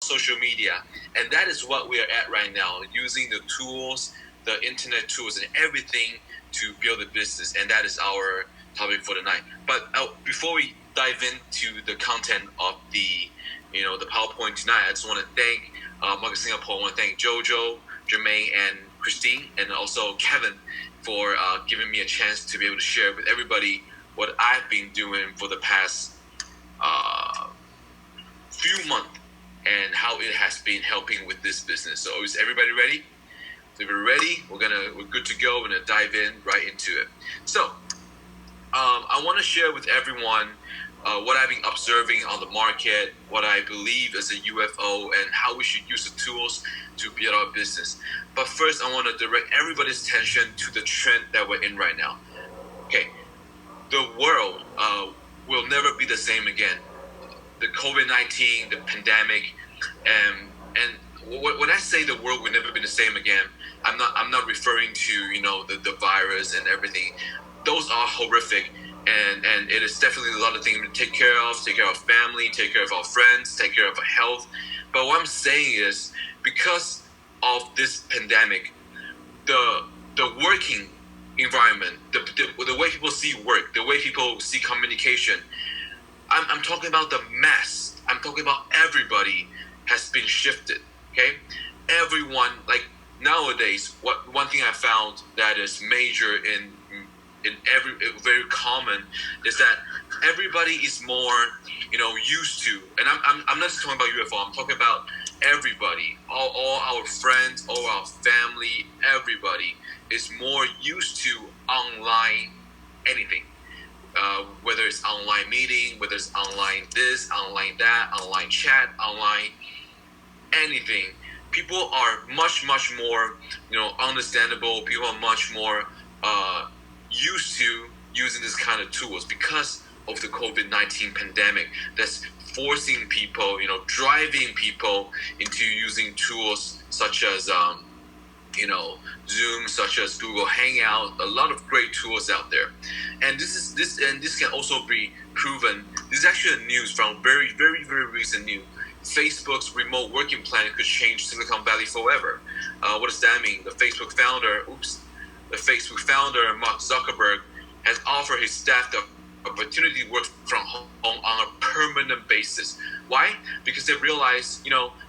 social media, and that is what we are at right now, using the tools, the internet tools, and everything to build a business, and that is our topic for tonight. But before we dive into the content of the PowerPoint tonight, I just want to thank Market Singapore. I want to thank Jojo, Jermaine, and Christine, and also Kevin for giving me a chance to be able to share with everybody what I've been doing for the past few months and how it has been helping with this business. So is everybody ready? So if we're ready, we're good to go. We're gonna dive in right into it. So I want to share with everyone what I've been observing on the market, what I believe is a UFO, and how we should use the tools to build our business. But first, I want to direct everybody's attention to the trend that we're in right now. Okay, the world will never be the same again. The COVID-19, the pandemic, and when I say the world will never be the same again, I'm not referring to the virus and everything. Those are horrific, and it is definitely a lot of things to take care of our family, take care of our friends, take care of our health. But what I'm saying is, because of this pandemic, the working environment, the way people see work, the way people see communication, I'm talking about the mass. I'm talking about everybody has been shifted. Okay, everyone, like nowadays, one thing I found that is major in every very common is that everybody is more used to, and I'm not just talking about UFO. I'm talking about everybody, all our friends, all our family, everybody is more used to online anything. Whether it's online meeting, whether it's online this, online that, online chat, online anything, people are much more understandable. People are much more used to using this kind of tools because of the COVID-19 pandemic that's forcing people, driving people into using tools such as Zoom, such as Google Hangout, a lot of great tools out there. And this can also be proven. This is actually a news from very recent news. Facebook's remote working plan could change Silicon Valley forever. What does that mean? The Facebook founder, Mark Zuckerberg, has offered his staff the opportunity to work from home on a permanent basis. Why? Because they realize,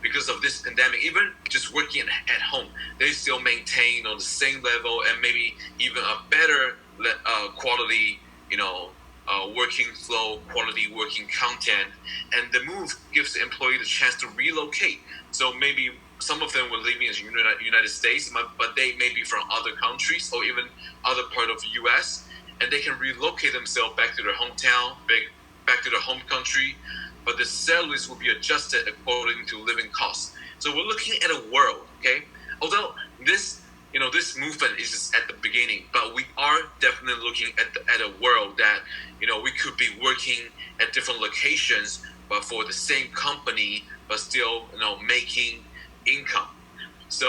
because of this pandemic, even just working at home, they still maintain on the same level and maybe even a better quality, working flow, quality working content. And the move gives the employee the chance to relocate. So maybe some of them were living in the United States, but they may be from other countries or even other part of the U.S., and they can relocate themselves back to their hometown, back to their home country, but the salaries will be adjusted according to living costs. So we're looking at a world, okay? Although this movement is just at the beginning, but we are definitely looking at a world that, we could be working at different locations, but for the same company, but still, making income. So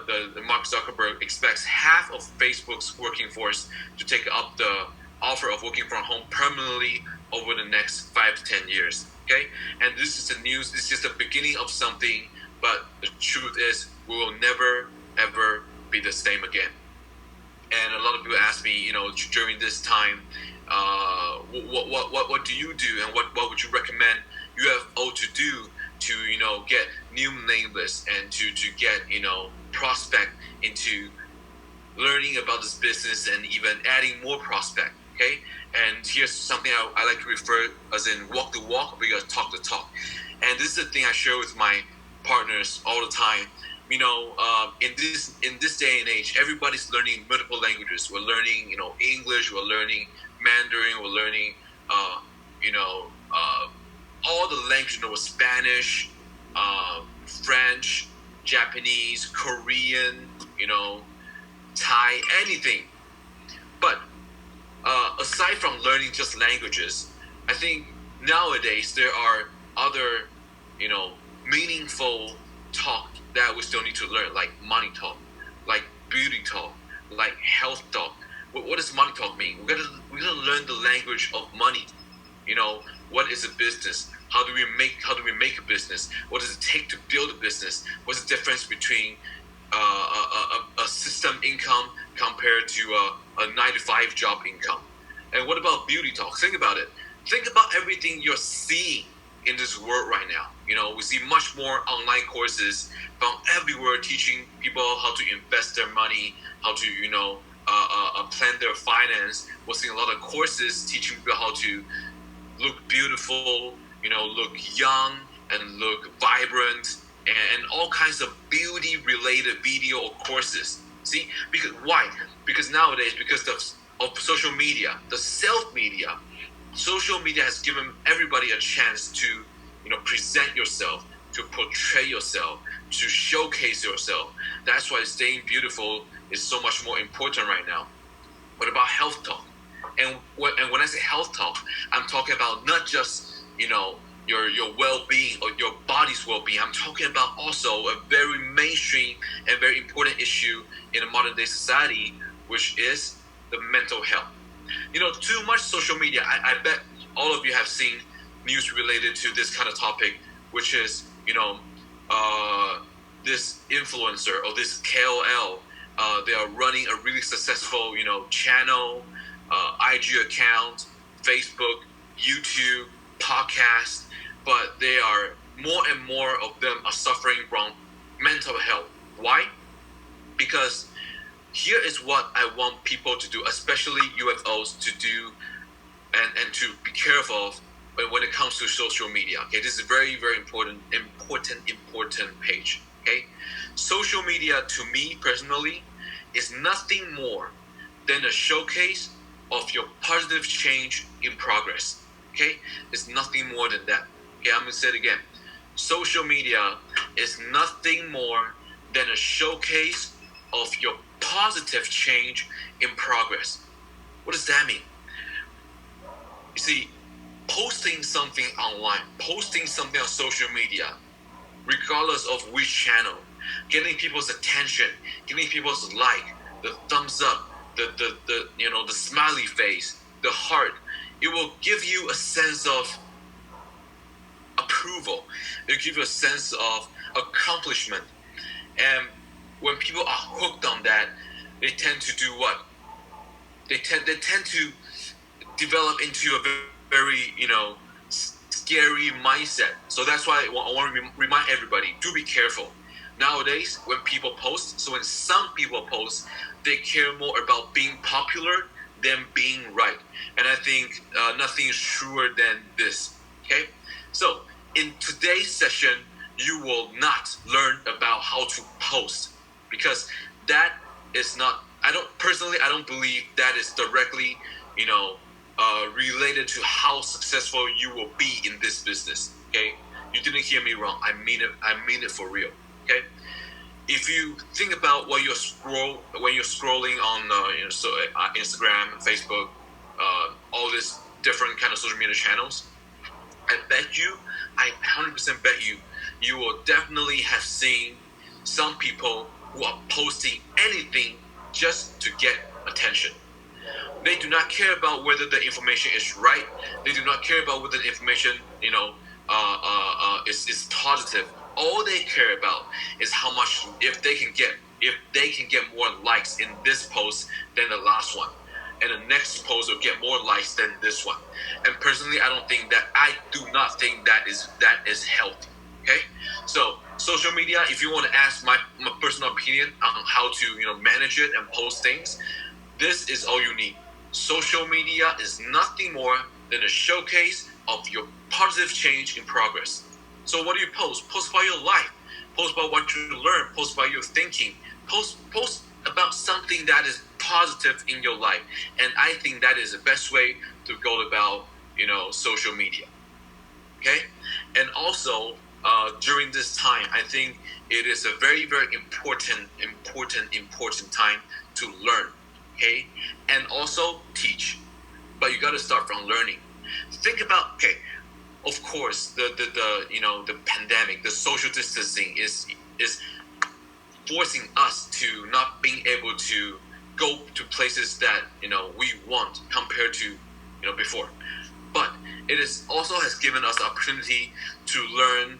the Mark Zuckerberg expects half of Facebook's working force to take up the offer of working from home permanently over the next 5 to 10 years. Okay, and this is the news. This is the beginning of something, but the truth is, we will never ever be the same again. And a lot of people ask me, during this time, what do you do, and what would you recommend UFO to do to get new mailing lists and to get prospect into learning about this business and even adding more prospect. Okay, and here's something I like to refer as in walk the walk, but you gotta talk the talk. And this is the thing I share with my partners all the time. In this day and age, everybody's learning multiple languages. We're learning English, we're learning Mandarin, we're learning all the languages, Spanish, French, Japanese, Korean, Thai, anything. But aside from learning just languages, I think nowadays there are other, meaningful talk that we still need to learn, like money talk, like beauty talk, like health talk. What does money talk mean? We gotta learn the language of money. What is a business? How do we make a business? What does it take to build a business? What's the difference between a system income compared to a 9 to 5 job income? And what about beauty talk? Think about it. Think about everything you're seeing in this world right now. We see much more online courses from everywhere teaching people how to invest their money, how to plan their finance. We're seeing a lot of courses teaching people how to look beautiful, look young and look vibrant, and all kinds of beauty related video or courses. See, because why? Because nowadays, because of social media, the self media, social media has given everybody a chance to present yourself, to portray yourself, to showcase yourself. That's why staying beautiful is so much more important right now. What about health talk? And when I say health talk, I'm talking about not just your well-being or your body's well-being. I'm talking about also a very mainstream and very important issue in a modern day society, which is the mental health. Too much social media. I bet all of you have seen news related to this kind of topic, which is this influencer or this KOL. They are running a really successful channel, IG account, Facebook, YouTube, podcast, but they are more and more of them are suffering from mental health. Why? Because here is what I want people to do, especially UFOs, to do and to be careful of when it comes to social media. Okay, this is a very, very important page. Okay, social media to me personally is nothing more than a showcase of your positive change in progress. Okay, it's nothing more than that. Okay, I'm gonna say it again. Social media is nothing more than a showcase of your positive change in progress. What does that mean? You see, posting something online, posting something on social media, regardless of which channel, getting people's attention, getting people's like, the thumbs up, the smiley face, the heart, it will give you a sense of approval. It will give you a sense of accomplishment. And when people are hooked on that, they tend to do what? They tend to develop into a very scary mindset. So that's why I want to remind everybody, do be careful. Nowadays, when people post, so when some people post, they care more about being popular than being right. And I think nothing is truer than this. Okay? So in today's session, you will not learn about how to post, because that is not, I don't believe that is directly, related to how successful you will be in this business. Okay? You didn't hear me wrong. I mean it for real. Okay? If you think about when you're scrolling on Instagram, Facebook, all these different kind of social media channels, I 100% bet you will definitely have seen some people who are posting anything just to get attention. They do not care about whether the information is right. They do not care about whether the information is positive. All they care about is how much, if they can get more likes in this post than the last one, and the next post will get more likes than this one. And personally, I do not think that is healthy. Okay, so social media, if you want to ask my personal opinion on how to manage it and post things, this is all you need. Social media is nothing more than a showcase of your positive change in progress. So what do you post? Post about your life. Post about what you learn. Post about your thinking. Post about something that is positive in your life. And I think that is the best way to go about, social media. Okay? And also, during this time, I think it is a very, very important time to learn. Okay? And also teach. But you got to start from learning. Think about, okay, of course, the pandemic, the social distancing is forcing us to not being able to go to places that we want compared to before. But it is also has given us the opportunity to learn,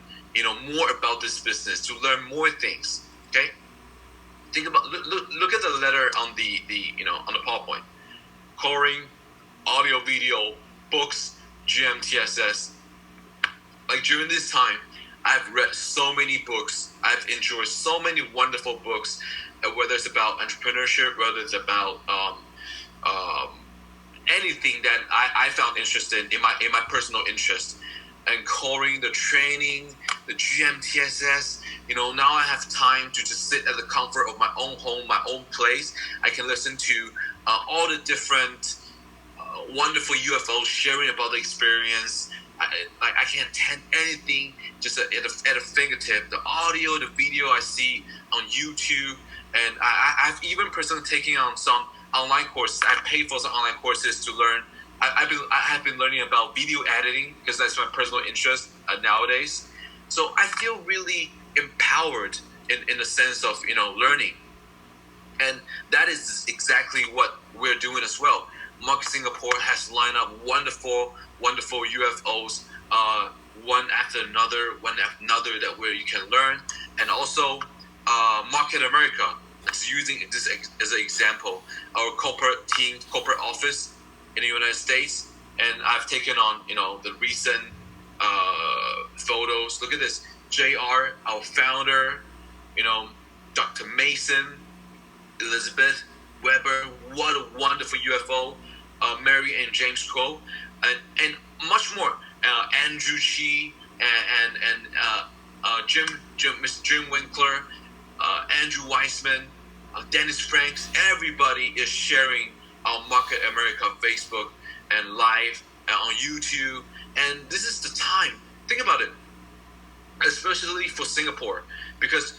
more about this business, to learn more things. Okay, think about look at the letter on the on the PowerPoint: coloring, audio, video, books, GMTSS. Like during this time, I've read so many books. I've enjoyed so many wonderful books, whether it's about entrepreneurship, whether it's about um, anything that I found interesting in my personal interest. And coloring, the training, the GMTSS. Now I have time to just sit at the comfort of my own home, my own place. I can listen to all the different wonderful UFOs sharing about the experience. I can attend anything just at a fingertip. The audio, the video I see on YouTube, and I've even personally taken on some online courses. I paid for some online courses to learn. I have been learning about video editing because that's my personal interest nowadays. So I feel really empowered in the sense of learning, and that is exactly what we're doing as well. Market Singapore has lined up wonderful UFOs, one after another, that where you can learn, and also Market America. It's using this as an example. Our corporate office in the United States, and I've taken on the recent photos. Look at this, JR, our founder, Dr. Mason, Elizabeth Weber, what a wonderful UFO. Mary and James Crow, and much more. Andrew Chi and Mr. Jim Winkler, Andrew Weissman, Dennis Franks. Everybody is sharing our Market America Facebook and live on YouTube. And this is the time. Think about it, especially for Singapore, because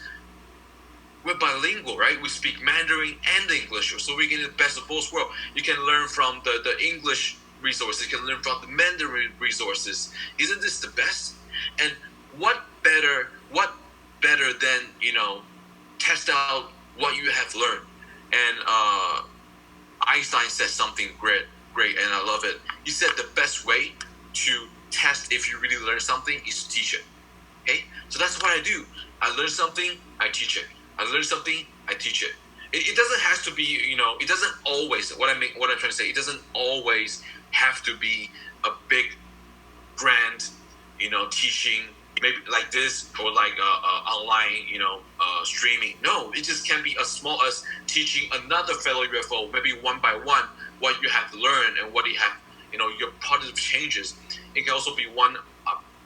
we're bilingual, right? We speak Mandarin and English, so we get the best of both worlds. You can learn from the English resources, you can learn from the Mandarin resources. Isn't this the best? And what better than test out what you have learned? And Einstein said something great, and I love it. He said the best way to test if you really learn something is to teach it. Okay, so that's what I do. I learn something, I teach it. I learn something, I teach it. It doesn't have to be, it doesn't always, what I'm trying to say, it doesn't always have to be a big, grand, teaching, maybe like this, or like online, streaming. No, it just can be as small as teaching another fellow UFO, maybe one by one, what you have learned and what you have, your positive changes. It can also be one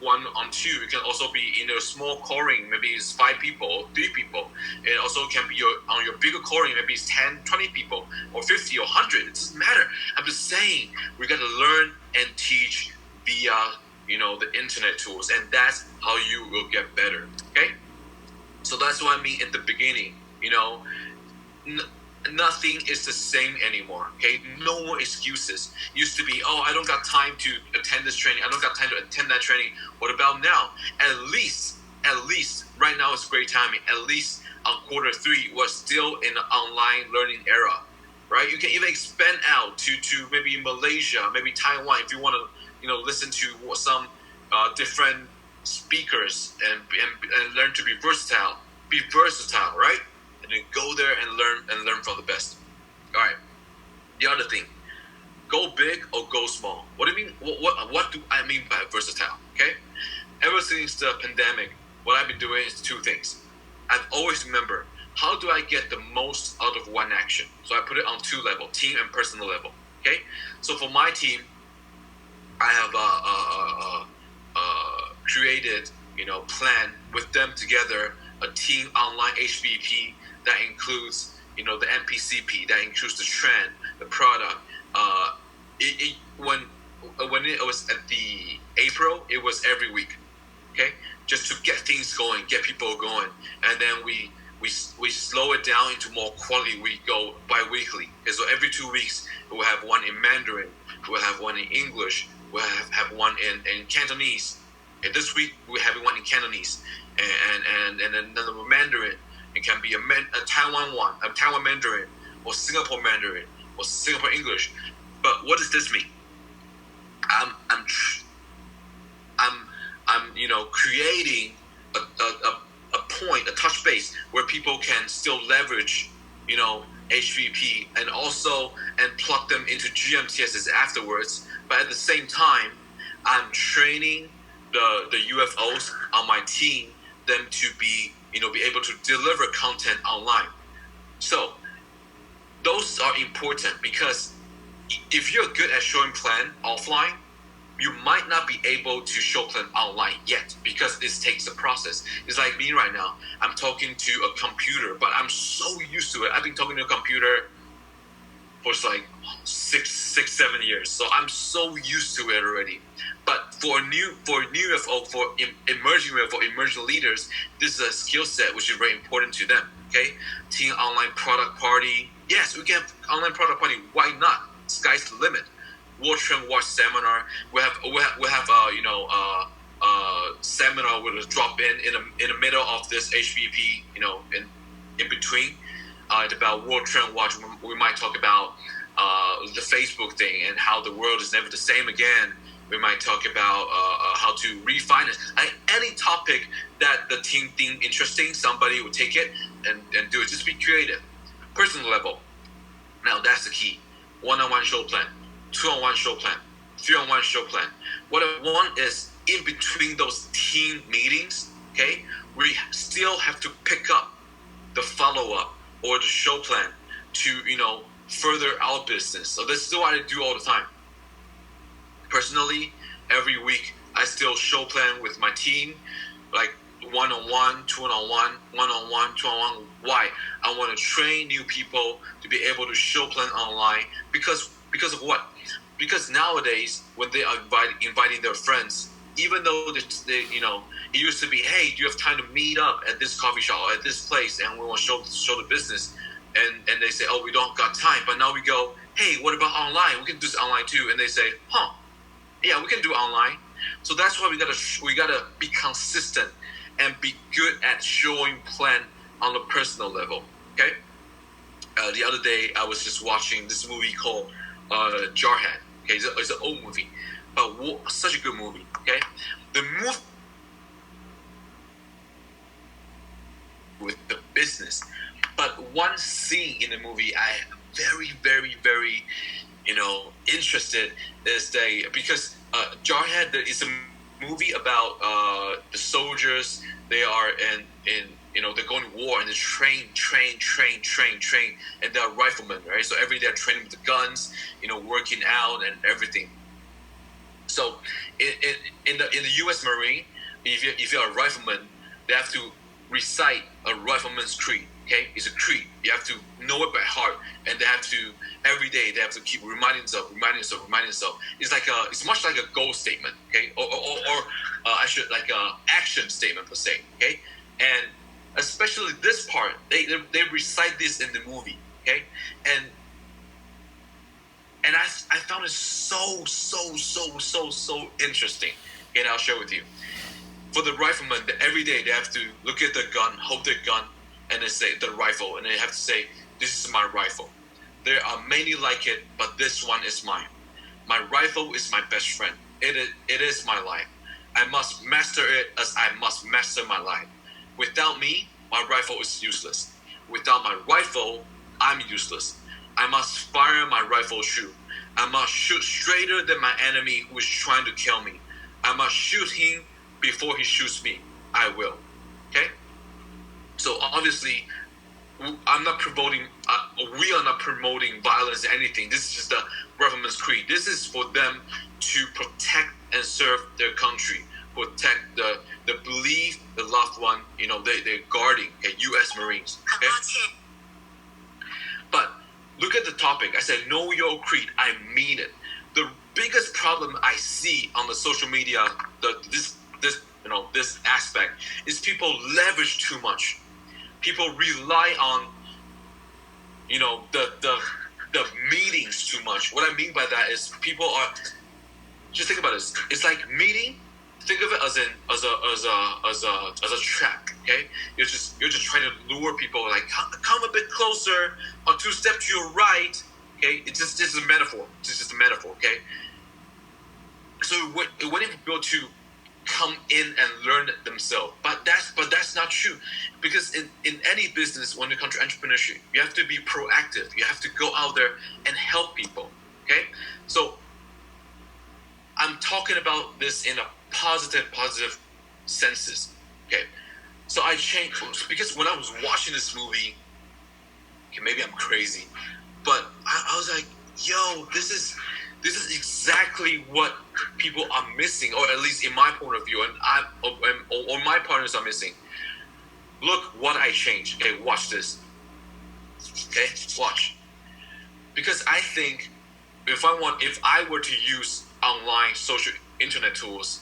on two. It can also be in a small coring, maybe it's 5 people or 3 people. It also can be on your bigger coring, maybe it's 10, 20 people or 50 or 100. It doesn't matter. I'm just saying we got to learn and teach via the internet tools, and that's how you will get better. Okay, so that's what I mean in the beginning. Nothing is the same anymore. Okay, no more excuses. Used to be, oh, I don't got time to attend this training, I don't got time to attend that training. What about now? At least right now is great timing. At least on Q3 we're still in the online learning era, right? You can even expand out to maybe Malaysia, maybe Taiwan, if you want to listen to some different speakers and learn to be versatile, right? And then go there and learn from the best. All right. The other thing, go big or go small. What do you mean? What do I mean by versatile? Okay. Ever since the pandemic, what I've been doing is 2 things. I've always remembered, how do I get the most out of one action? So I put it on 2 levels, team and personal level. Okay. So for my team, I have created, plan with them together a team online HVP that includes, the MPCP, that includes the trend, the product. When it was at the April, it was every week, okay, just to get things going, get people going, and then we slow it down into more quality. We go bi-weekly, and so every 2 weeks we'll have one in Mandarin, we'll have one in English, we'll have one in Cantonese, and this week we're having one in Cantonese, and then another Mandarin. It can be a Taiwan one, a Taiwan Mandarin, or Singapore Mandarin, or Singapore English. But what does this mean? I'm creating a point, a touch base where people can still leverage HVP and plug them into GMTSs afterwards. But at the same time, I'm training the UFOs on my team, them to be able to deliver content online. So those are important, because if you're good at showing plan offline, you might not be able to show plan online yet, because this takes a process. It's like me right now. I'm talking to a computer, but I'm so used to it. I've been talking to a computer for like 7 years, so I'm so used to it already. But for new UFO, for emerging UFO, emerging leaders, this is a skill set which is very important to them. Okay, team online product party. Yes, we can have online product party. Why not? Sky's the limit. World Trend Watch seminar. We have seminar with a drop in the middle of this HVP. In between. It's about World Trend Watch. We might talk about the Facebook thing and how the world is never the same again. We might talk about how to refinance. Any topic that the team think interesting, somebody will take it and do it. Just be creative. Personal level. Now that's the key. 1-on-1 show plan, 2-on-1 show plan, 3-on-1 show plan. What I want is, in between those team meetings, okay, we still have to pick up the follow-up or the show plan to further our business. So this is what I do all the time. Personally, every week I still show plan with my team, like 1-on-1, 2-on-1, 1-on-1, 2-on-1. Why? I want to train new people to be able to show plan online, because of what? Because nowadays, when they are inviting their friends, even though they it used to be, hey, do you have time to meet up at this coffee shop or at this place, and we want to show the business, and they say, oh, we don't got time. But now we go, hey, what about online? We can do this online too. And they say, yeah, we can do online. So that's why we gotta be consistent and be good at showing plan on a personal level. Okay. The other day I was just watching this movie called Jarhead. Okay, it's an old movie, but such a good movie. Okay, the movie with the business, but one scene in the movie I am very, very, very interested is because Jarhead is a movie about the soldiers. They are in they're going to war and they train, and they're riflemen, right? So every day they're training with the guns, working out and everything. So in the U.S. Marine, if you're a rifleman, they have to recite a rifleman's creed. Okay, it's a creed. You have to know it by heart, and they have to every day. They have to keep reminding themselves. It's like it's much like a goal statement. Okay, or I should like a action statement per se. Okay, and especially this part, they recite this in the movie. Okay, and I found it so interesting. Okay, and I'll share with you. For the riflemen, every day they have to look at the gun, hold their gun, and then say the rifle, and they have to say, this is my rifle. There are many like it, but this one is mine. My rifle is my best friend. It is my life. I must master it as I must master my life. Without me, my rifle is useless. Without my rifle, I'm useless. I must fire my rifle shoot. I must shoot straighter than my enemy who is trying to kill me. I must shoot him before he shoots me. I will. Okay? So obviously, I'm not promoting. We are not promoting violence or anything. This is just the government's creed. This is for them to protect and serve their country, protect the belief, the loved one. They're guarding. Okay, U.S. Marines. Okay. But look at the topic. I said, know your creed. I mean it. The biggest problem I see on the social media, this aspect, is people leverage too much. People rely on, the meetings too much. What I mean by that is people are, just think about this. It's like meeting. Think of it as a trap. Okay, you're just trying to lure people, like come a bit closer, or 2 steps to your right. Okay, it's just a metaphor. It's just a metaphor. Okay, so waiting for people to come in and learn it themselves. But that's not true, because in any business, when it comes to entrepreneurship, you have to be proactive. You have to go out there and help people. Okay, so I'm talking about this in a positive senses. Okay, so I changed because when I was watching this movie, okay, maybe I'm crazy, but I was like, yo, this is exactly what people are missing, or at least in my point of view, and or my partners are missing. Look what I changed. Okay, watch this. Okay, watch. Because I think if I were to use online social internet tools,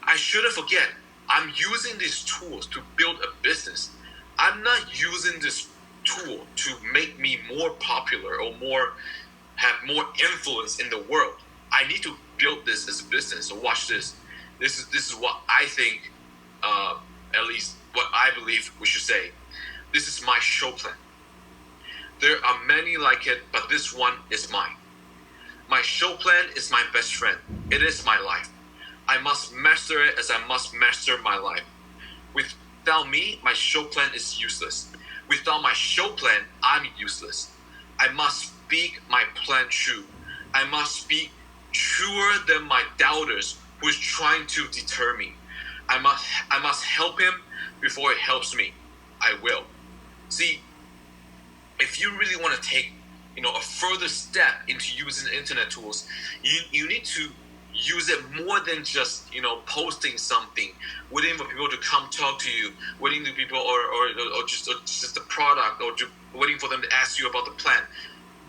I shouldn't forget I'm using these tools to build a business. I'm not using this tool to make me more popular or have more influence in the world. I need to build this as a business. So watch this. This is what I think, at least what I believe we should say. This is my show plan. There are many like it, but this one is mine. My show plan is my best friend. It is my life. I must master it as I must master my life. Without me, my show plan is useless. Without my show plan, I'm useless. I must speak my plan true. I must speak truer than my doubters who is trying to deter me. I must help him before it helps me. I will. See, if you really want to take a further step into using internet tools, you need to use it more than just posting something, waiting for people to come talk to you, waiting to people or just the product, or waiting for them to ask you about the plan.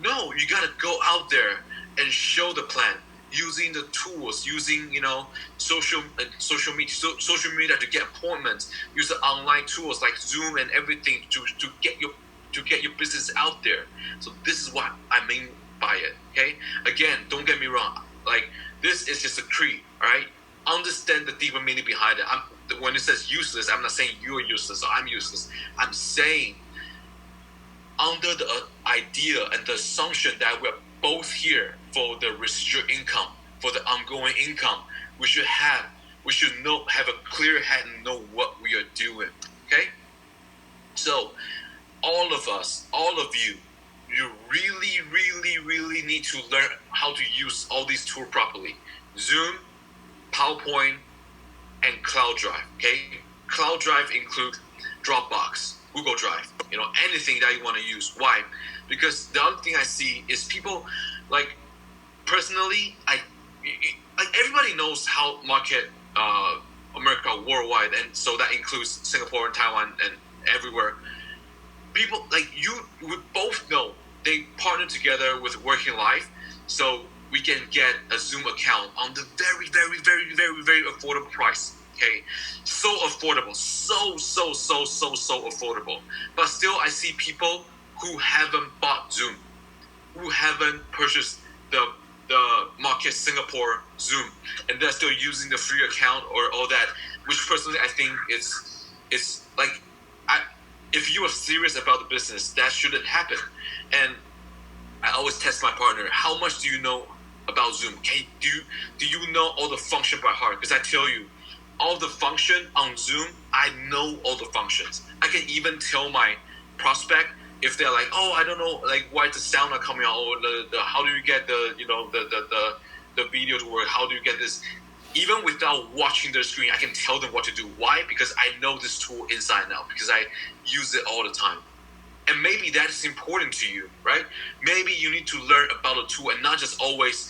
No, you gotta go out there and show the plan using the tools, using social media to get appointments, use the online tools like Zoom and everything to get your business out there. So this is what I mean by it. Okay, again, don't get me wrong. Like, this is just a creed. All right, understand the deeper meaning behind it. When it says useless, I'm not saying you're useless or I'm useless. I'm saying under the idea and the assumption that we're both here for the residual income, for the ongoing income, we should have a clear head and know what we are doing. Okay, so all of us, all of you really need to learn how to use all these tools properly. Zoom, PowerPoint, and Cloud Drive. Okay, Cloud Drive include Dropbox, Google Drive, anything that you want to use. Why? Because the other thing I see is people, like, personally, everybody knows how market America worldwide, and so that includes Singapore and Taiwan and everywhere. People like you would both know they partner together with Working Life, so we can get a Zoom account on the very affordable price. Okay, so affordable, so affordable. But still, I see people who haven't bought Zoom, who haven't purchased the Market Singapore Zoom, and they're still using the free account or all that. Which personally, I think it's like, if you are serious about the business, that shouldn't happen. And I always test my partner: how much do you know about Zoom? Do you know all the function by heart? Because I tell you, all the function on Zoom, I know all the functions. I can even tell my prospect if they're like, oh, I don't know, like, why is the sound not coming out, or the how do you get the the video to work? How do you get this? Even without watching their screen, I can tell them what to do. Why? Because I know this tool inside and out, because I use it all the time. And maybe that is important to you, right? Maybe you need to learn about the tool and not just always,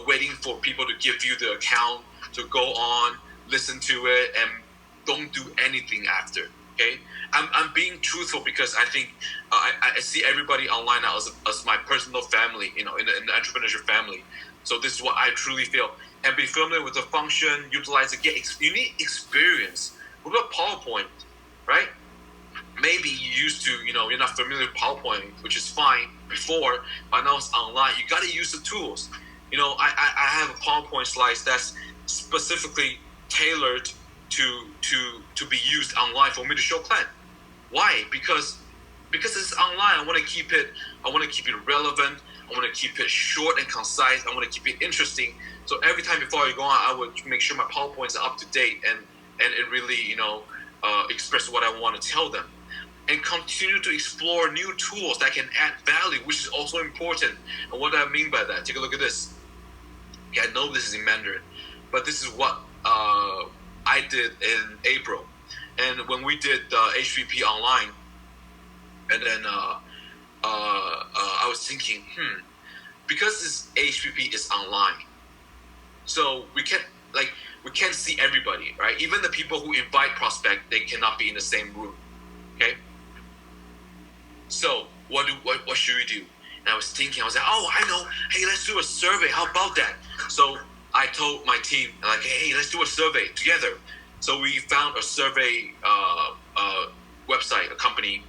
waiting for people to give you the account to go on, listen to it, and don't do anything after. Okay, I'm being truthful because I think I see everybody online now as my personal family, in the entrepreneurship family. So this is what I truly feel. And be familiar with the function, utilize it. You need experience. What about PowerPoint, right? Maybe you used to, you're not familiar with PowerPoint, which is fine before, but now it's online. You got to use the tools. I have a PowerPoint slides that's specifically tailored to be used online for me to show plan. Why? Because it's online. I want to keep it relevant. I want to keep it short and concise. I want to keep it interesting. So every time before I go on, I would make sure my PowerPoints are up to date and it really, express what I want to tell them. And continue to explore new tools that can add value, which is also important. And what do I mean by that? Take a look at this. Okay, I know this is in Mandarin, but this is what I did in April. And when we did HVP online, and then I was thinking, because this HVP is online, so we can't see everybody, right? Even the people who invite prospect, they cannot be in the same room. Okay. So what should we do? And I was thinking, I was like, oh, I know. Hey, let's do a survey. How about that? So I told my team, like, hey, let's do a survey together. So we found a survey website, a company,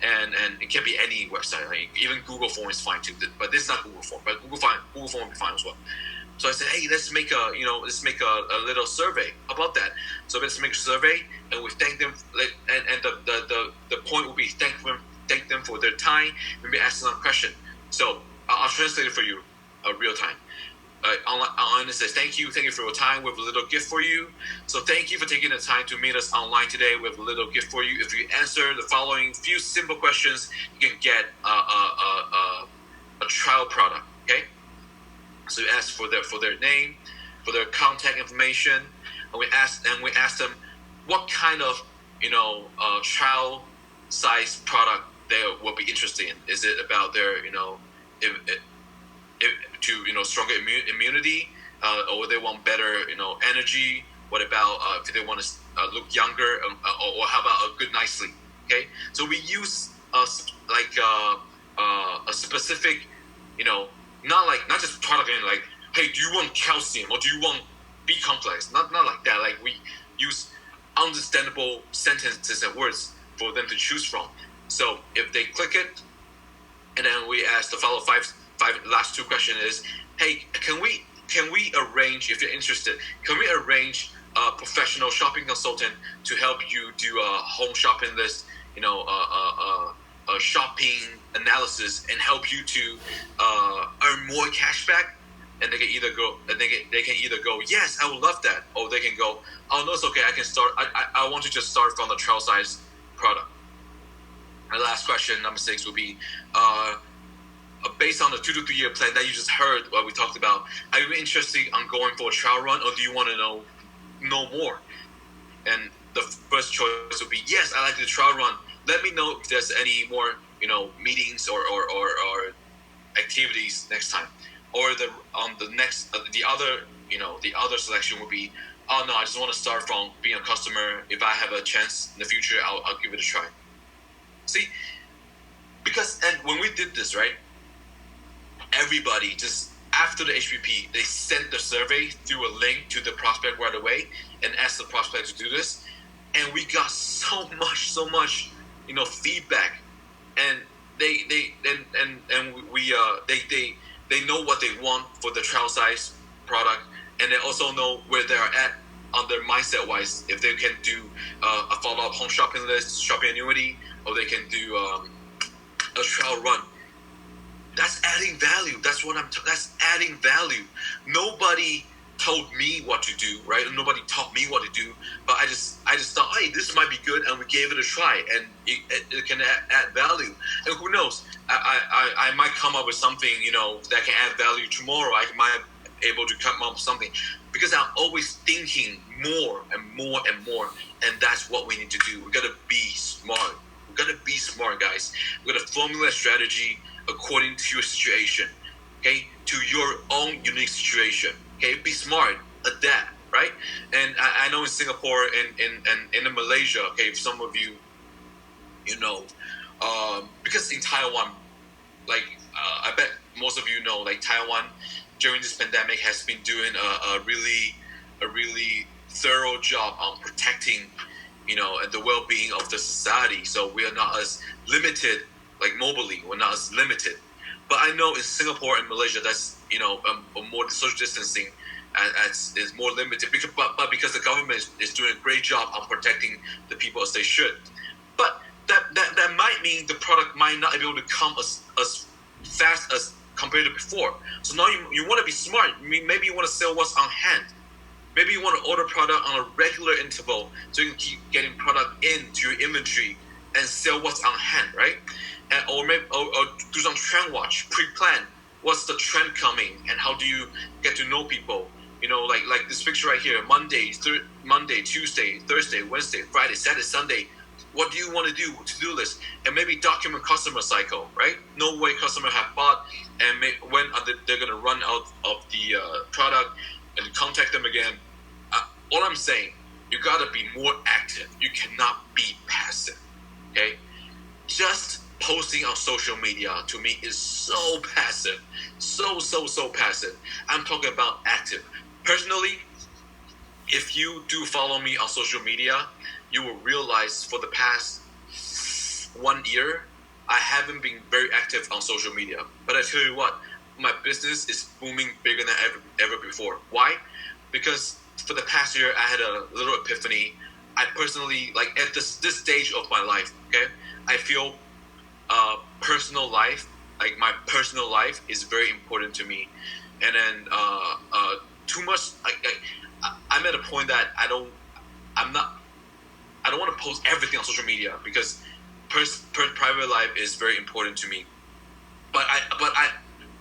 and it can be any website. Like, even Google Form is fine too. But this is not Google Form, but Google Form will be fine as well. So I said, hey, let's make a little survey about that. So let's make a survey, and we thank them, and the point will be thank them for their time, maybe ask them a question. So I'll translate it for you, real time. Online says, thank you for your time. We have a little gift for you. So thank you for taking the time to meet us online today. We have a little gift for you. If you answer the following few simple questions, you can get a trial product. Okay. So we ask for their name, for their contact information, and we ask them what kind of trial size product they will be interested in. Is it about their stronger immunity, or they want better energy? What about if they want to look younger, or how about a good night's sleep? Okay, so we use a specific not just product in like, hey, do you want calcium or do you want B complex? Not like that. Like, we use understandable sentences and words for them to choose from. So if they click it, and then we ask the follow five last two questions is, hey, can we arrange, if you're interested, can we arrange a professional shopping consultant to help you do a home shopping list, a shopping analysis, and help you to earn more cash back? And they can either go, yes, I would love that, or they can go, oh no, it's okay, I can start. I want to just start from the trial size product. And last question, number 6, will be based on the 2 to 3 year plan that you just heard what we talked about. Are you interested in going for a trial run, or do you want to know more? And the first choice would be, yes, I like the trial run. Let me know if there's any more meetings or activities next time. Or the other selection would be, oh no, I just want to start from being a customer. If I have a chance in the future, I'll give it a try. See, and when we did this, right, everybody just after the HPP, they sent the survey through a link to the prospect right away and asked the prospect to do this, and we got so much feedback, and they know what they want for the trial size product, and they also know where they are at on their mindset wise, if they can do a follow-up home shopping list, shopping annuity, or they can do a trial run. That's adding value. That's adding value. Nobody told me what to do, right? Nobody taught me what to do, but I just thought, hey, this might be good, and we gave it a try, and it can add value. And who knows? I might come up with something that can add value tomorrow. I might be able to come up with something, because I'm always thinking more and more and more, and that's what we need to do. We gotta be smart. We gotta be smart, guys. We gotta formulate a strategy according to your situation, okay? To your own unique situation, okay? Be smart, adapt, right? And I know in Singapore and in Malaysia, okay, if some of you, because in Taiwan, I bet most of you know, Taiwan during this pandemic has been doing a really thorough job on protecting, the well-being of the society. So we are not as limited, mobily, we're not as limited. But I know in Singapore and Malaysia, that's a more social distancing is more limited, because the government is doing a great job on protecting the people as they should. But that might mean the product might not be able to come as fast as compared to before. So now you want to be smart. Maybe you want to sell what's on hand. Maybe you want to order product on a regular interval so you can keep getting product into your inventory and sell what's on hand, right? Or do some trend watch, pre-plan. What's the trend coming, and how do you get to know people? Like this picture right here: Monday, Tuesday, Thursday, Wednesday, Friday, Saturday, Sunday. What do you want to do? To-do list, and maybe document customer cycle, right? Know where customer have bought, and when they're gonna run out of the product, and contact them again. All I'm saying, you gotta be more active. You cannot be passive. Okay, just posting on social media to me is so passive, so passive. I'm talking about active. Personally, if you do follow me on social media, you will realize for the past 1 year, I haven't been very active on social media. But I tell you what, my business is booming bigger than ever before. Why? Because for the past year, I had a little epiphany. I personally, like at this stage of my life, okay, I feel personal life, like my personal life is very important to me. And then too much, I'm at a point that I don't want to post everything on social media because private life is very important to me. But I,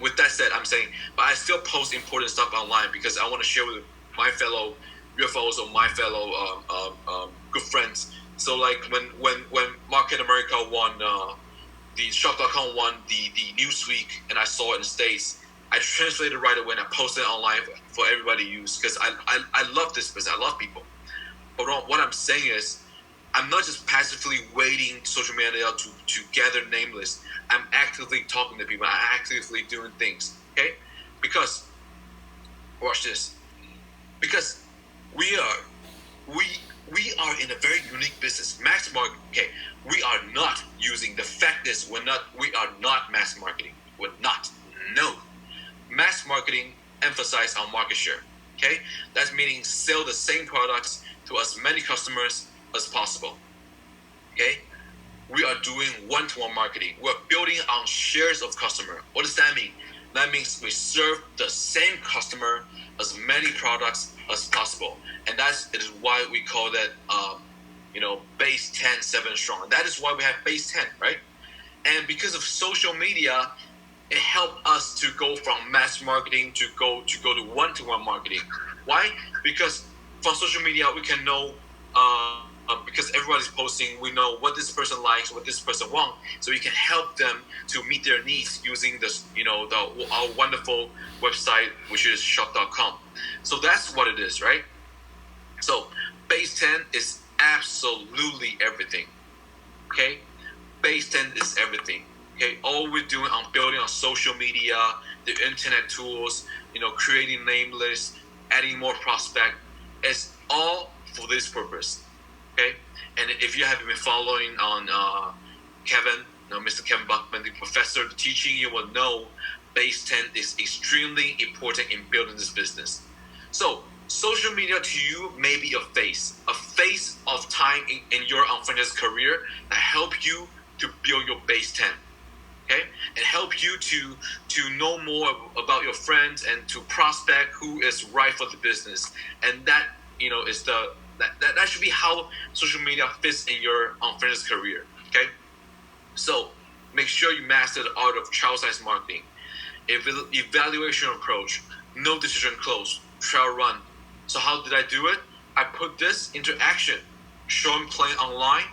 with that said, I'm saying, but I still post important stuff online because I want to share with my fellow UFOs or my fellow good friends. So like when Market America won, the Shop.com won the Newsweek, and I saw it in the States, I translated right away and I posted it online for everybody to use because I love this business. I love people. But what I'm saying is, I'm not just passively waiting social media to gather name lists. I'm actively talking to people. I'm actively doing things. Okay? Because, watch this. Because we are in a very unique business. Mass market. Okay, we are not using. The fact is, we are not mass marketing. We're not. No. Mass marketing emphasize on market share. Okay, that's meaning sell the same products to as many customers as possible. Okay, we are doing one-to-one marketing. We're building on shares of customer. What does that mean? That means we serve the same customer as many products as possible, and it is why we call that base 10, 7 strong. That is why we have base 10, right? And because of social media, it helped us to go from mass marketing to go to one-to-one marketing. Why? Because from social media we can know, because everybody's posting, we know what this person likes, what this person wants, so we can help them to meet their needs using this, our wonderful website, which is shop.com. So that's what it is, right? So base 10 is absolutely everything. Okay, base 10 is everything. Okay, all we're doing on building on social media, the internet tools, creating name lists, adding more prospect, is all for this purpose. Okay, and if you haven't been following on Kevin, Mr. Kevin Buckman, the professor teaching, you will know base 10 is extremely important in building this business. So social media to you may be a phase of time in your unfinished career that help you to build your base 10. Okay, and help you to know more about your friends and to prospect who is right for the business. And that is that should be how social media fits in your unfinished career. Okay, so make sure you master the art of child-size marketing, evaluation approach, no decision close, trial run. So how did I do it? I put this into action, showing playing online,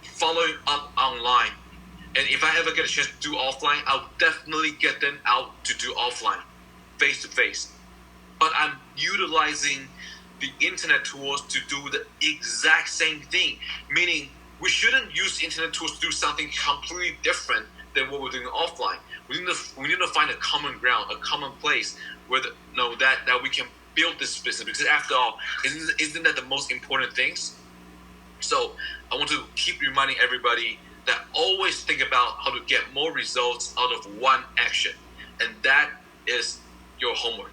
following up online. And if I ever get a chance to do offline, I'll definitely get them out to do offline, face to face. But I'm utilizing the internet tools to do the exact same thing. Meaning, we shouldn't use internet tools to do something completely different than what we're doing offline. We need to find a common ground, a common place where that we can build this business. Because after all, isn't that the most important things? So I want to keep reminding everybody that always think about how to get more results out of one action, and that is your homework.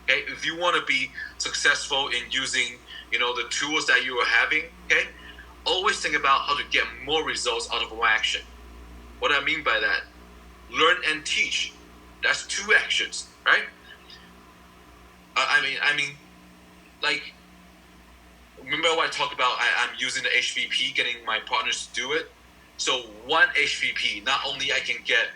Okay, if you want to be successful in using the tools that you are having, okay, always think about how to get more results out of one action. What I mean by that, learn and teach. That's 2 actions, right? I mean, like, remember what I talked about? I'm using the HVP, getting my partners to do it. So 1 HVP, not only I can get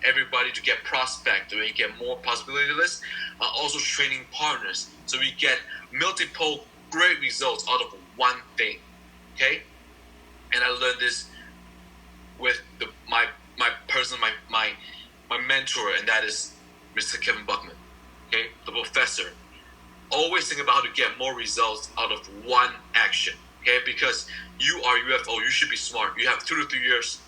everybody to get prospect, we get more possibility lists, also training partners. So we get multiple great results out of 1 thing, okay? And I learned this with my mentor, and that is Mr. Kevin Buckman, okay, the professor. Always think about how to get more results out of 1 action, okay? Because you are UFO, you should be smart. You have 2 to 3 years,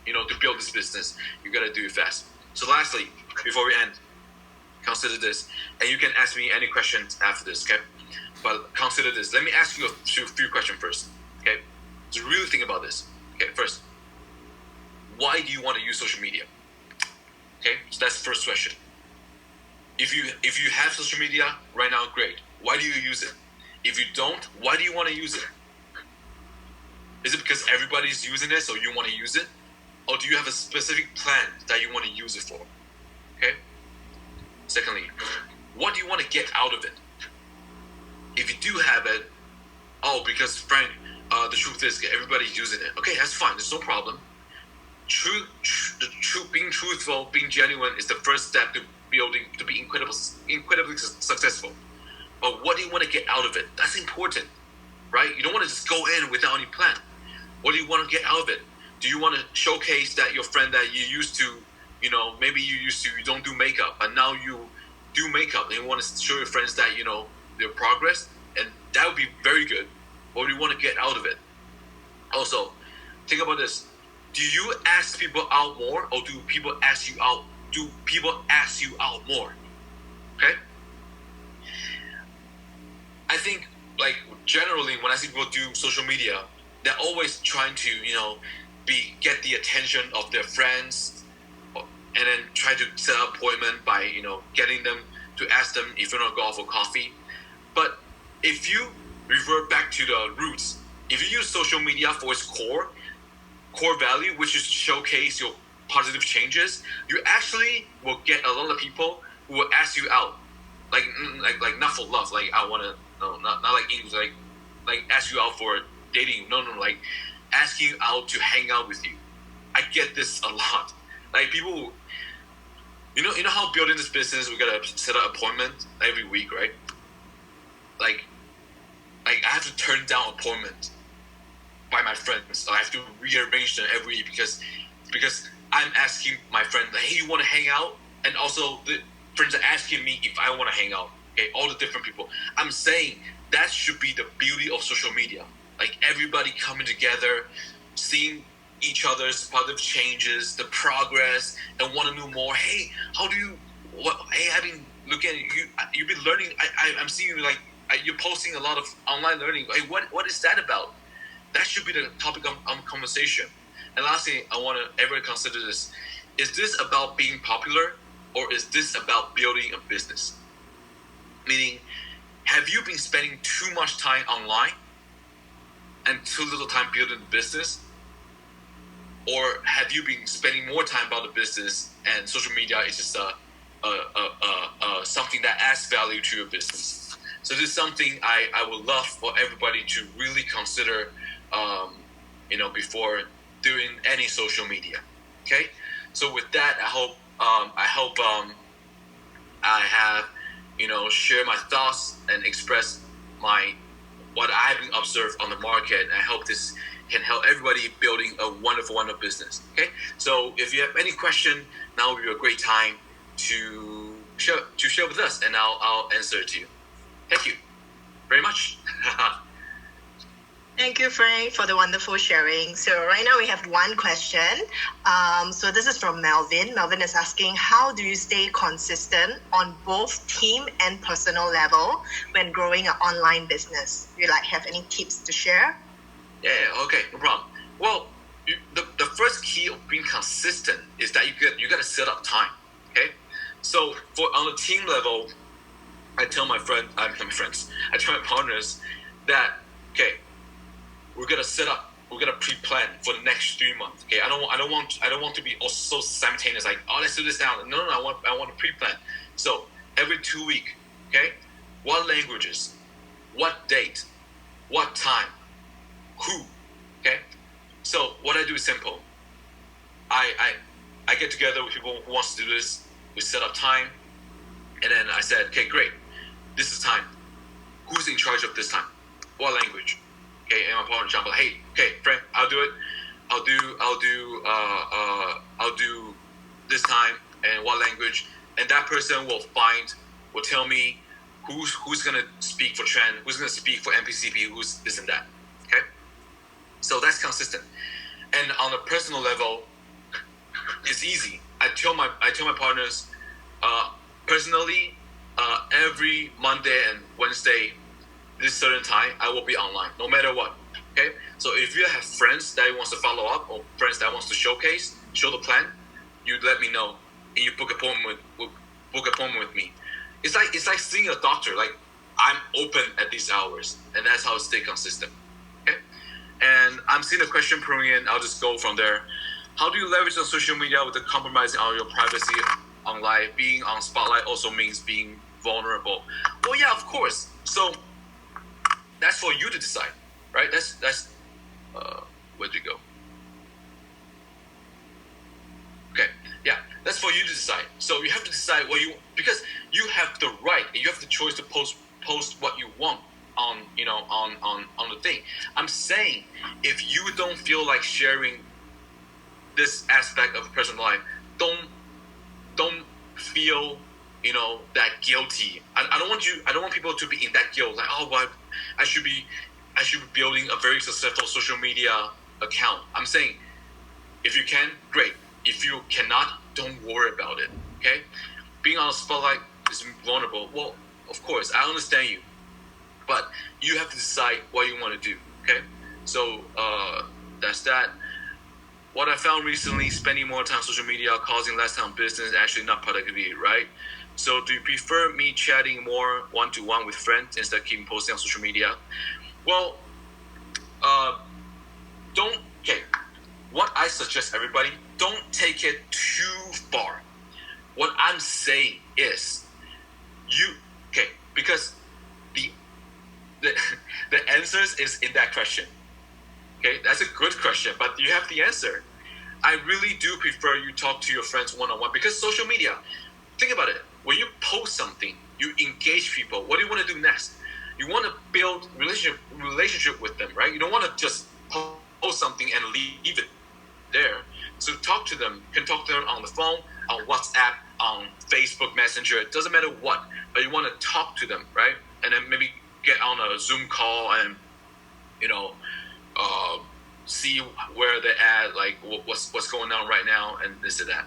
to build this business. You gotta do it fast. So lastly, before we end, consider this, and you can ask me any questions after this, okay? But consider this. Let me ask you a few questions first, okay? So really think about this. Okay, first, why do you want to use social media? Okay, so that's the first question. If you have social media right now, great. Why do you use it? If you don't, why do you want to use it? Is it because everybody's using it, so you want to use it? Or do you have a specific plan that you want to use it for? Okay? Secondly, what do you want to get out of it? If you do have it, because Frank, the truth is everybody's using it. Okay, that's fine. There's no problem. Being truthful, being genuine is the first step to be incredibly successful. But what do you want to get out of it? That's important, right? You don't want to just go in without any plan. What do you want to get out of it? Do you want to showcase that your friend that you used to, maybe you don't do makeup, but now you do makeup, and you want to show your friends that, their progress, and that would be very good. What do you want to get out of it? Also, think about this. Do you ask people out more, or do people ask you out? Do people ask you out more? Okay? I think, like, generally, when I see people do social media, they're always trying to, get the attention of their friends, and then try to set up an appointment by, getting them to ask them if you want to go out for coffee. But if you revert back to the roots, if you use social media for its core value, which is showcase your positive changes, you actually will get a lot of people who will ask you out, like not for love, like I want to, no, not like English, like ask you out for dating, no, like asking you out to hang out with you. I get this a lot. Like people, you know how building this business, we gotta set an appointment every week, right? Like I have to turn down appointment by my friends. I have to rearrange them every week because I'm asking my friend, like, hey, you want to hang out? And also the friends are asking me if I want to hang out. Okay, all the different people. I'm saying that should be the beauty of social media. Like everybody coming together, seeing each other's positive changes, the progress, and want to know more. Hey, how do you? What? Hey, I've been looking at you. You've been learning. I'm seeing you like you're posting a lot of online learning. Hey, what is that about? That should be the topic of conversation. And lastly, I want everyone to consider this. Is this about being popular, or is this about building a business? Meaning, have you been spending too much time online and too little time building the business? Or have you been spending more time about the business and social media is just something that adds value to your business? So this is something I would love for everybody to really consider, before doing any social media. Okay, so with that, I hope I have share my thoughts and express what I've been observed on the market. I hope this can help everybody building a wonderful business. Okay, so if you have any question, now would be a great time to share with us, and I'll answer it to you. Thank you very much. Thank you, Frank, for the wonderful sharing. So right now we have one question. So this is from Melvin. Melvin is asking, how do you stay consistent on both team and personal level when growing an online business? Do you have any tips to share? Yeah, okay, no problem. Well, the first key of being consistent is that you got to set up time. Okay, so on the team level, I tell my partners that, okay, we're gonna set up we're gonna pre-plan for the next 3 months. Okay, I don't want to be also simultaneous. Like, oh, let's do this now. No. I want to pre-plan. So every 2 weeks, okay, what languages, what date, what time, who, okay. So what I do is simple. I get together with people who wants to do this. We set up time, and then I said, okay, great. This is time. Who's in charge of this time? What language? Okay, and my partner Chang, like, hey, okay, Frank, I'll do it. I'll do this time and what language, and that person will tell me who's gonna speak for Trend, who's gonna speak for MPCP, who's this and that. Okay, so that's consistent. And on a personal level, it's easy. I tell my partners, personally, every Monday and Wednesday, this certain time, I will be online, no matter what. Okay, so if you have friends that wants to follow up or friends that wants to show the plan, you let me know and you book appointment with me. It's like seeing a doctor. Like, I'm open at these hours, and that's how I stay consistent. Okay, and I'm seeing a question pouring in. I'll just go from there. How do you leverage on social media without compromising on your privacy online? Being on spotlight also means being vulnerable. Well, yeah, of course. So that's for you to decide, right? That's where'd you go? Okay, yeah, that's for you to decide. So you have to decide because you have the right, you have the choice to post what you want on the thing. I'm saying, if you don't feel like sharing this aspect of a person's life, don't feel that guilty. I don't want people to be in that guilt, like, oh, well, I should be building a very successful social media account. I'm saying, if you can, great. If you cannot, don't worry about it. Okay, being on the spotlight is vulnerable. Well, of course, I understand you, but you have to decide what you want to do. Okay, so that's that. What I found recently, spending more time on social media, causing less time on business, actually not productivity, right? So do you prefer me chatting more one-to-one with friends instead of keeping posting on social media? Well, what I suggest everybody, don't take it too far. What I'm saying is, because the answers is in that question. Okay, that's a good question, but you have the answer. I really do prefer you talk to your friends one-on-one, because social media, think about it. When you post something, you engage people. What do you want to do next? You want to build relationship with them, right? You don't want to just post something and leave it there. So talk to them. You can talk to them on the phone, on WhatsApp, on Facebook Messenger. It doesn't matter what, but you want to talk to them, right? And then maybe get on a Zoom call and see where they're at, like what's going on right now, and this and that.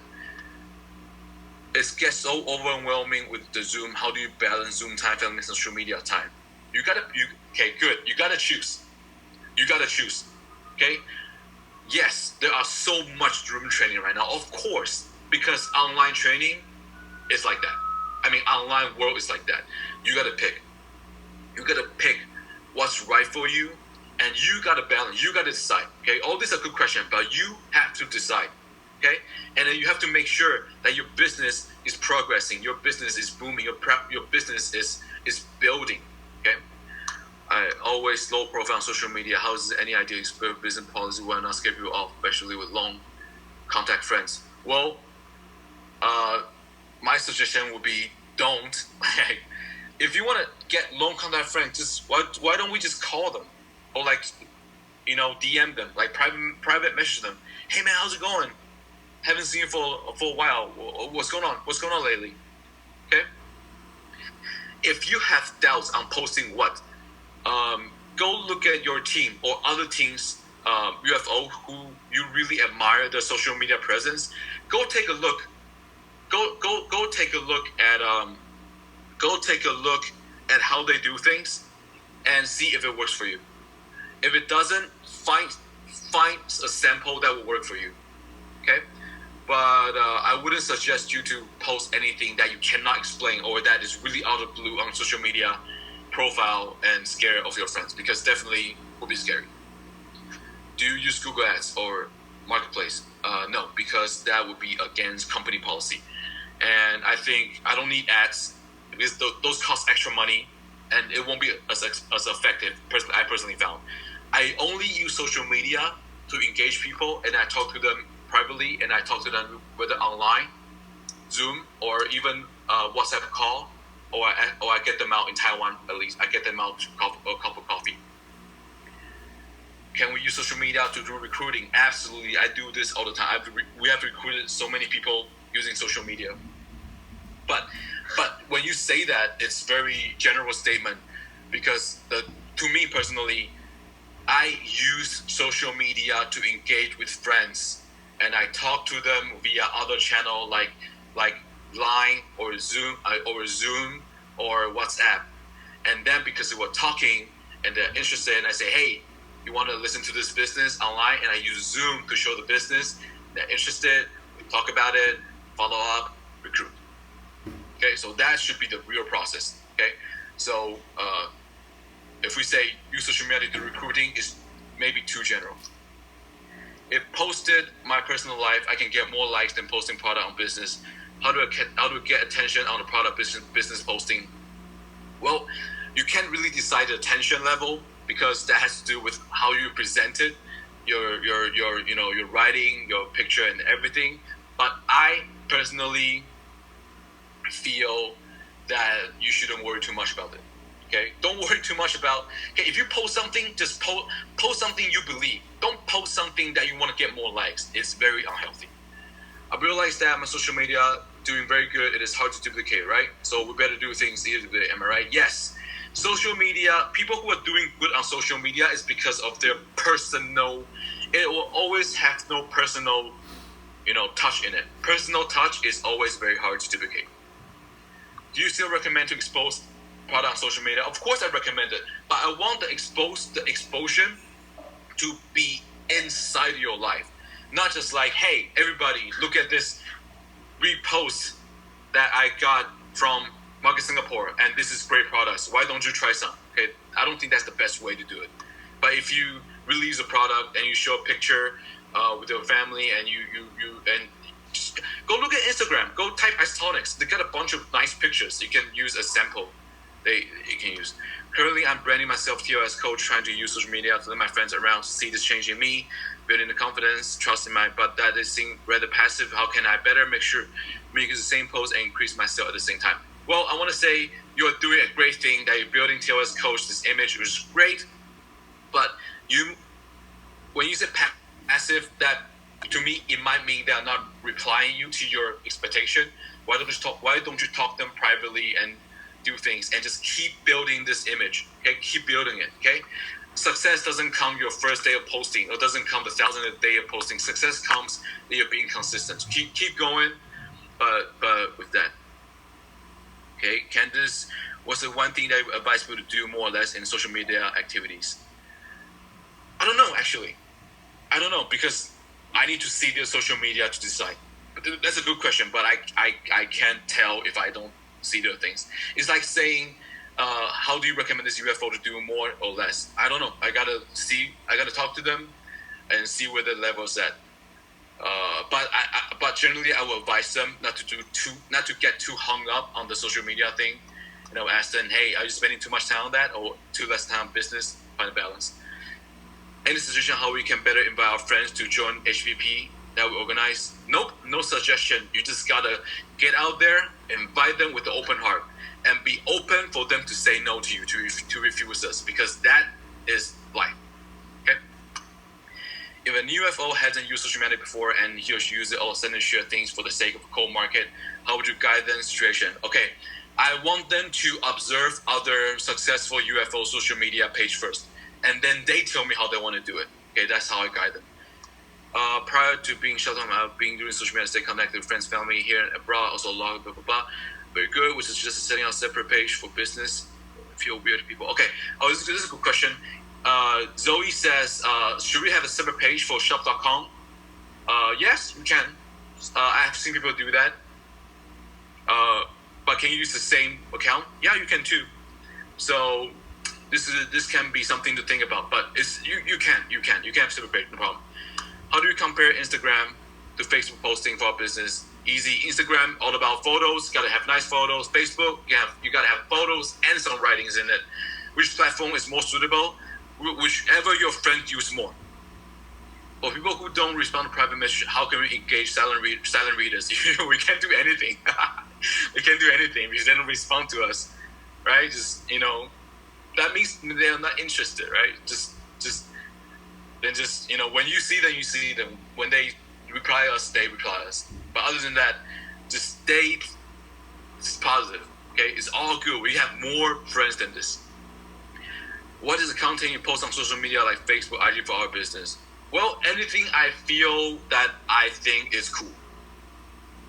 It gets so overwhelming with the Zoom. How do you balance Zoom time and social media time? You gotta choose. Okay. Yes, there are so much Zoom training right now, of course, because online training is like that. I mean, online world is like that. You gotta pick what's right for you, and you gotta balance. You gotta decide. Okay, all these are good questions, but you have to decide. Okay, and then you have to make sure that your business is progressing, your business is booming, your business is building. Okay, I always low profile on social media. How is any idea explore business policy when not scare people off, especially with long contact friends? Well, my suggestion would be don't. If you want to get long contact friends, just why don't we just call them, or DM them, like private message them. Hey man, how's it going? Haven't seen you for a while. What's going on? What's going on lately? Okay. If you have doubts on posting what, go look at your team or other teams, UFO, who you really admire their social media presence. Go take a look. Go take a look at how they do things, and see if it works for you. If it doesn't, find a sample that will work for you. Okay. But I wouldn't suggest you to post anything that you cannot explain or that is really out of blue on social media profile and scare of your friends, because definitely will be scary. do you use Google Ads or Marketplace? No, because that would be against company policy. And I think I don't need ads because those cost extra money and it won't be as effective. I personally found. I only use social media to engage people, and I talk to them privately, and I talk to them whether online, Zoom, or even WhatsApp call, or I get them out in Taiwan at least. I get them out to a cup of coffee. Can we use social media to do recruiting? Absolutely. I do this all the time. We have recruited so many people using social media. But when you say that, it's very general statement because to me personally, I use social media to engage with friends, and I talk to them via other channel like Line or Zoom or WhatsApp. And then because we're talking and they're interested, and I say, hey, you want to listen to this business online, and I use Zoom to show the business. They're interested, we talk about it, follow up, recruit. Okay, so that should be the real process. Okay, so if we say use social media to do recruiting, is maybe too general. If posted my personal life, I can get more likes than posting product on business. How do I get attention on the product business posting? Well, you can't really decide the attention level because that has to do with how you present it, your writing, your picture, and everything. But I personally feel that you shouldn't worry too much about it. Okay, don't worry too much about. Okay, if you post something, just post something you believe. Don't post something that you want to get more likes. It's very unhealthy. I realize that my social media doing very good. It is hard to duplicate, right? So we better do things easier to do. Am I right? Yes. Social media, people who are doing good on social media is because of their personal. It will always have no personal, touch in it. Personal touch is always very hard to duplicate. Do you still recommend to expose product on social media? Of course I recommend it, but I want the exposure to be inside your life. Not just like, hey, everybody, look at this repost that I got from Market Singapore, and this is great products. Why don't you try some? Okay, I don't think that's the best way to do it. But if you release a product and you show a picture with your family, and you just go look at Instagram, go type Isotonics. They got a bunch of nice pictures you can use as sample. You can use. Currently, I'm branding myself TOS coach, trying to use social media to let my friends around see this change in me, building the confidence, trust in but that is seem rather passive. How can I better make the same post and increase my sale at the same time? Well, I want to say you're doing a great thing that you're building TOS coach, this image, which is great. But when you say passive, that to me it might mean they're not replying you to your expectation. Why don't you talk them privately and do things and just keep building this image? Okay, keep building it. Okay, success doesn't come your first day of posting, or doesn't come the 1,000th day of posting. Success comes that you're being consistent. Keep going, but with that. Okay, Candice, what's the one thing that you advise people to do more or less in social media activities? I don't know, actually. I don't know, because I need to see their social media to decide. But that's a good question, but I can't tell if I don't see their things. It's like saying, how do you recommend this UFO to do more or less? I don't know. I gotta talk to them and see where the level is at. But generally, I will advise them not to get too hung up on the social media thing. Ask them, hey, are you spending too much time on that, or too less time on business? Find a balance. Any suggestion how we can better invite our friends to join HVP that we organize? Nope, no suggestion. You just gotta get out there, invite them with an open heart, and be open for them to say no to you, to refuse us, because that is life. Okay. If a new UFO hasn't used social media before and he or she uses it all of a sudden share things for the sake of a cold market, how would you guide them in the situation? Okay, I want them to observe other successful UFO social media page first, and then they tell me how they want to do it. Okay, that's how I guide them. Prior to being shut down, I've been doing social media, stay connected with friends, family here and abroad, also log, blah, blah, blah. Very good, which is just setting out a separate page for business. Feel weird to people. Okay, this is a good question. Zoe says, should we have a separate page for shop.com? Yes, we can. I have seen people do that. But can you use the same account? Yeah, you can too. So this can be something to think about, but you can separate, no problem. How do you compare Instagram to Facebook posting for a business? Easy. Instagram all about photos, gotta have nice photos. Facebook, you gotta have photos and some writings in it. Which platform is more suitable? Whichever your friends use more. For people who don't respond to private message, how can we engage silent readers? We can't do anything. We can't do anything because they don't respond to us, right? Just that means they're not interested, right? Just when you see them, you see them. When they reply us, they reply us. But other than that, just stay positive. Okay, it's all good. We have more friends than this. What is the content you post on social media like Facebook, IG for our business? Well, anything I feel that I think is cool.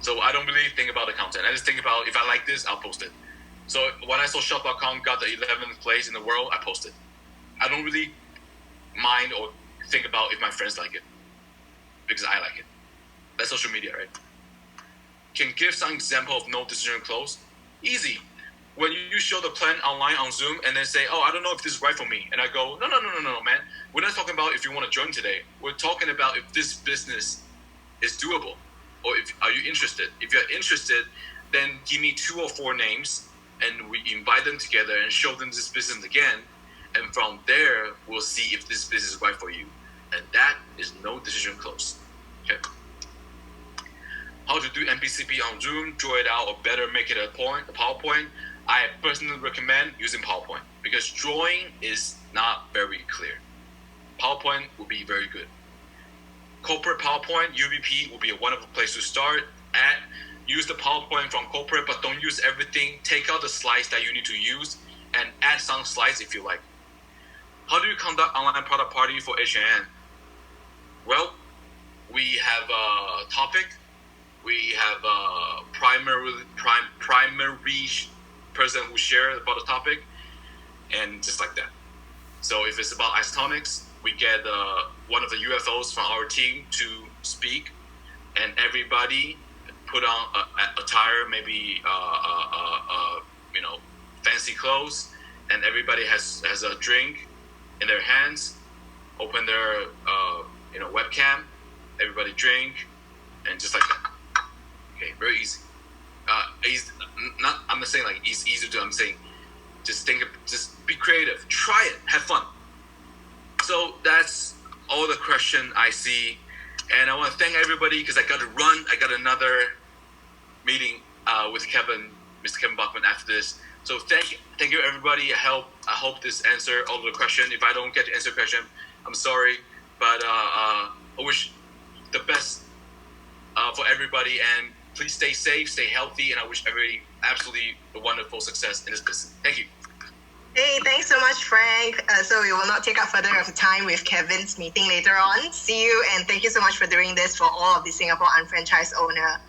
So I don't really think about the content. I just think about if I like this, I'll post it. So when I saw shop.com got the 11th place in the world, I posted. I don't really mind or think about if my friends like it because I like it. That's social media, right? Can give some example of no decision close. Easy. When you show the plan online on Zoom and then say, oh, I don't know if this is right for me. And I go, no, man. We're not talking about if you want to join today. We're talking about if this business is doable or are you interested? If you're interested, then give me 2 or 4 names and we invite them together and show them this business again. And from there, we'll see if this business is right for you. And that is no decision close. Okay. How to do MPCP on Zoom, draw it out, or better make it a PowerPoint. I personally recommend using PowerPoint because drawing is not very clear. PowerPoint will be very good. Corporate PowerPoint, UVP will be a wonderful place to start at. Use the PowerPoint from corporate, but don't use everything. Take out the slides that you need to use and add some slides if you like. How do you conduct online product party for H&N? Well, we have a topic. We have a primary person who shares about the topic, and just like that. So if it's about isotonics, we get one of the UFOs from our team to speak, and everybody put on a attire, maybe fancy clothes, and everybody has a drink in their hands. Open their webcam, everybody drink, and just like that. Okay, very easy. I'm not saying like it's easy to do. I'm saying just be creative, try it, have fun. So that's all the question I see, and I want to thank everybody because I got to run. I got another meeting with Mr. Kevin Bachman after this. So thank you everybody. I hope this answer all the question. If I don't get to answer the question, I'm sorry, but I wish the best for everybody, and please stay safe, stay healthy, and I wish everybody absolutely a wonderful success in this business. Thank you. Hey, thanks so much, Frank. So we will not take up further of the time with Kevin's meeting later on. See you, and thank you so much for doing this for all of the Singapore unfranchised owner.